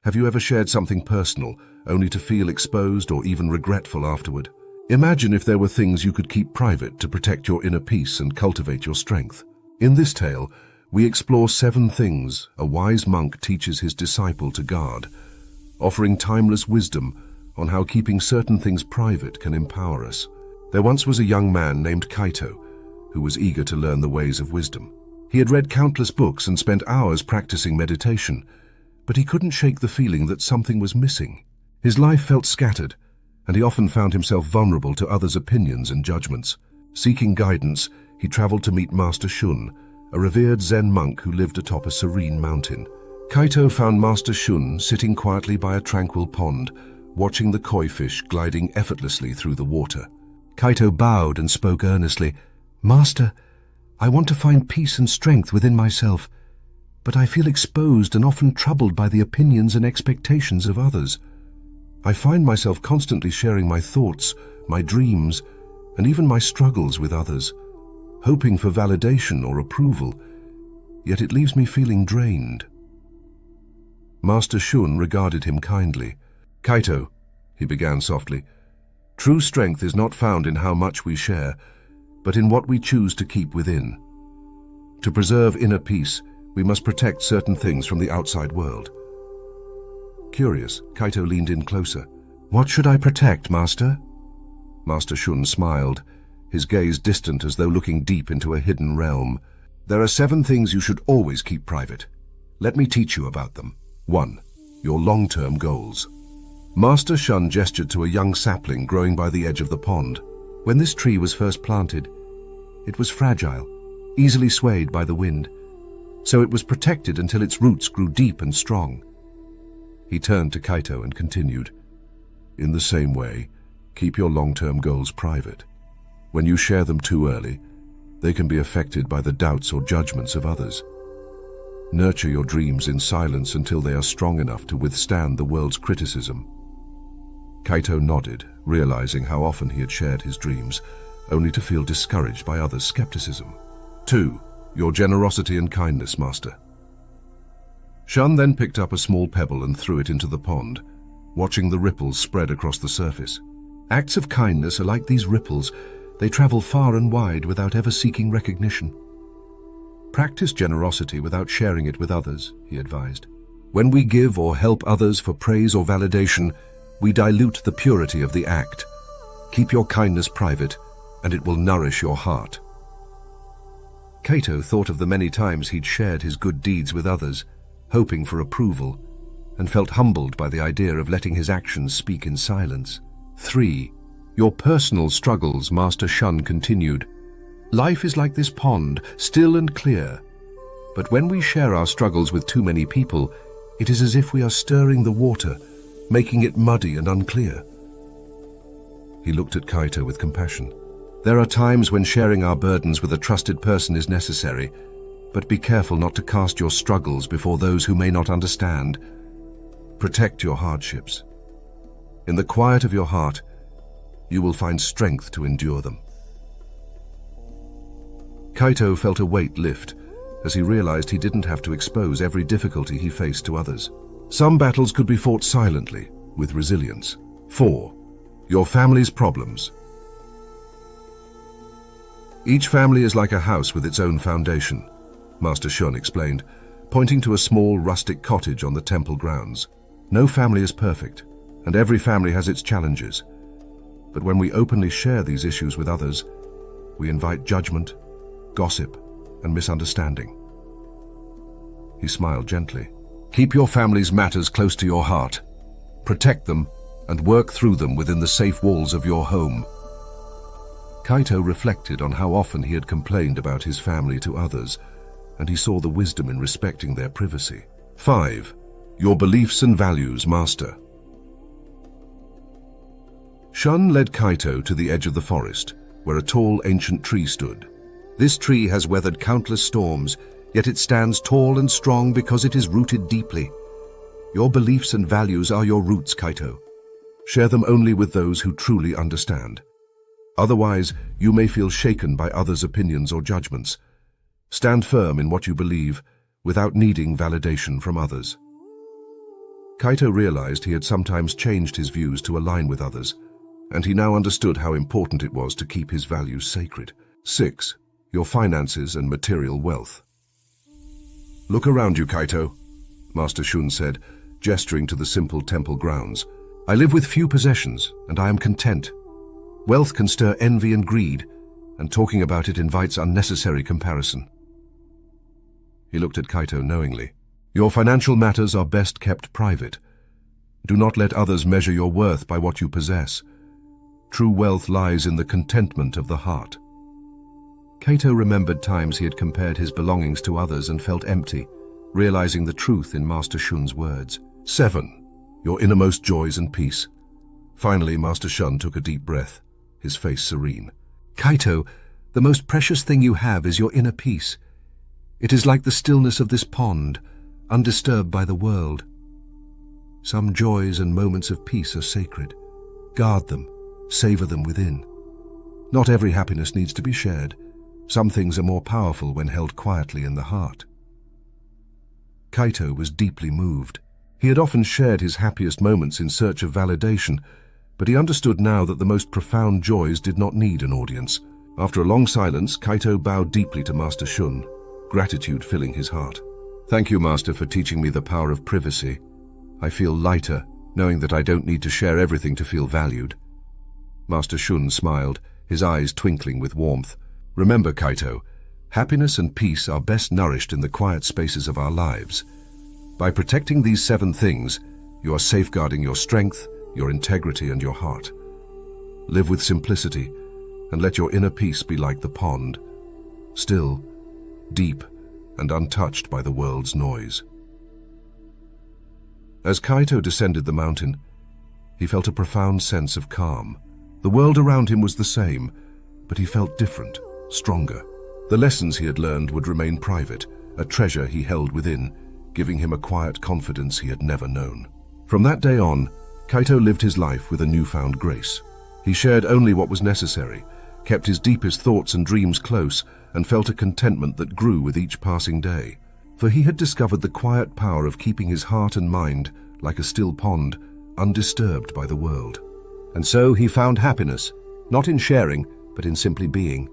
Have you ever shared something personal, only to feel exposed or even regretful afterward? Imagine if there were things you could keep private to protect your inner peace and cultivate your strength. In this tale, we explore 7 things a wise monk teaches his disciple to guard, offering timeless wisdom on how keeping certain things private can empower us. There once was a young man named Kaito, who was eager to learn the ways of wisdom. He had read countless books and spent hours practicing meditation, but he couldn't shake the feeling that something was missing. His life felt scattered, and he often found himself vulnerable to others' opinions and judgments. Seeking guidance, he traveled to meet Master Shun, a revered Zen monk who lived atop a serene mountain. Kaito found Master Shun sitting quietly by a tranquil pond, watching the koi fish gliding effortlessly through the water. Kaito bowed and spoke earnestly, "Master, I want to find peace and strength within myself, but I feel exposed and often troubled by the opinions and expectations of others. I find myself constantly sharing my thoughts, my dreams, and even my struggles with others, hoping for validation or approval, yet it leaves me feeling drained." Master Shun regarded him kindly. "Kaito," he began softly, "true strength is not found in how much we share, but in what we choose to keep within. To preserve inner peace, we must protect certain things from the outside world." Curious, Kaito leaned in closer. "What should I protect, Master?" Master Shun smiled, his gaze distant as though looking deep into a hidden realm. "There are 7 things you should always keep private. Let me teach you about them. 1. Your long-term goals." Master Shun gestured to a young sapling growing by the edge of the pond. When this tree was first planted, it was fragile, easily swayed by the wind, so it was protected until its roots grew deep and strong. He turned to Kaito and continued, "In the same way, keep your long-term goals private. When you share them too early, they can be affected by the doubts or judgments of others. Nurture your dreams in silence until they are strong enough to withstand the world's criticism." Kaito nodded, realizing how often he had shared his dreams, only to feel discouraged by others' skepticism. 2. Your generosity and kindness, Master. Shun then picked up a small pebble and threw it into the pond, watching the ripples spread across the surface. Acts of kindness are like these ripples. They travel far and wide without ever seeking recognition. Practice generosity without sharing it with others, he advised. When we give or help others for praise or validation, we dilute the purity of the act. Keep your kindness private, and it will nourish your heart. Kaito thought of the many times he'd shared his good deeds with others, hoping for approval, and felt humbled by the idea of letting his actions speak in silence. 3. Your personal struggles, Master Shun continued. Life is like this pond, still and clear. But when we share our struggles with too many people, it is as if we are stirring the water, making it muddy and unclear. He looked at Kaito with compassion. There are times when sharing our burdens with a trusted person is necessary, but be careful not to cast your struggles before those who may not understand. Protect your hardships. In the quiet of your heart, you will find strength to endure them. Kaito felt a weight lift as he realized he didn't have to expose every difficulty he faced to others. Some battles could be fought silently, with resilience. 4. Your family's problems. Each family is like a house with its own foundation, Master Shun explained, pointing to a small rustic cottage on the temple grounds. No family is perfect, and every family has its challenges. But when we openly share these issues with others, we invite judgment, gossip, and misunderstanding. He smiled gently. Keep your family's matters close to your heart. Protect them and work through them within the safe walls of your home. Kaito reflected on how often he had complained about his family to others, and he saw the wisdom in respecting their privacy. 5. Your beliefs and values, Master. Shun led Kaito to the edge of the forest, where a tall ancient tree stood. This tree has weathered countless storms, yet it stands tall and strong because it is rooted deeply. Your beliefs and values are your roots, Kaito. Share them only with those who truly understand. Otherwise, you may feel shaken by others' opinions or judgments. Stand firm in what you believe, without needing validation from others. Kaito realized he had sometimes changed his views to align with others, and he now understood how important it was to keep his values sacred. 6. Your finances and material wealth. Look around you, Kaito, Master Shun said, gesturing to the simple temple grounds. I live with few possessions, and I am content. Wealth can stir envy and greed, and talking about it invites unnecessary comparison. He looked at Kaito knowingly. Your financial matters are best kept private. Do not let others measure your worth by what you possess. True wealth lies in the contentment of the heart. Kaito remembered times he had compared his belongings to others and felt empty, realizing the truth in Master Shun's words. 7. Your innermost joys and peace. Finally, Master Shun took a deep breath, his face serene. Kaito, the most precious thing you have is your inner peace. It is like the stillness of this pond, undisturbed by the world. Some joys and moments of peace are sacred. Guard them, savor them within. Not every happiness needs to be shared. Some things are more powerful when held quietly in the heart. Kaito was deeply moved. He had often shared his happiest moments in search of validation, but he understood now that the most profound joys did not need an audience. After a long silence, Kaito bowed deeply to Master Shun, gratitude filling his heart. Thank you, Master, for teaching me the power of privacy. I feel lighter, knowing that I don't need to share everything to feel valued. Master Shun smiled, his eyes twinkling with warmth. Remember, Kaito, happiness and peace are best nourished in the quiet spaces of our lives. By protecting these 7 things, you are safeguarding your strength, your integrity, and your heart. Live with simplicity, and let your inner peace be like the pond, still, deep, and untouched by the world's noise. As Kaito descended the mountain, he felt a profound sense of calm. The world around him was the same, but he felt different, stronger. The lessons he had learned would remain private, a treasure he held within, giving him a quiet confidence he had never known. From that day on, Kaito lived his life with a newfound grace. He shared only what was necessary, kept his deepest thoughts and dreams close, and felt a contentment that grew with each passing day. For he had discovered the quiet power of keeping his heart and mind, like a still pond, undisturbed by the world. And so he found happiness, not in sharing, but in simply being.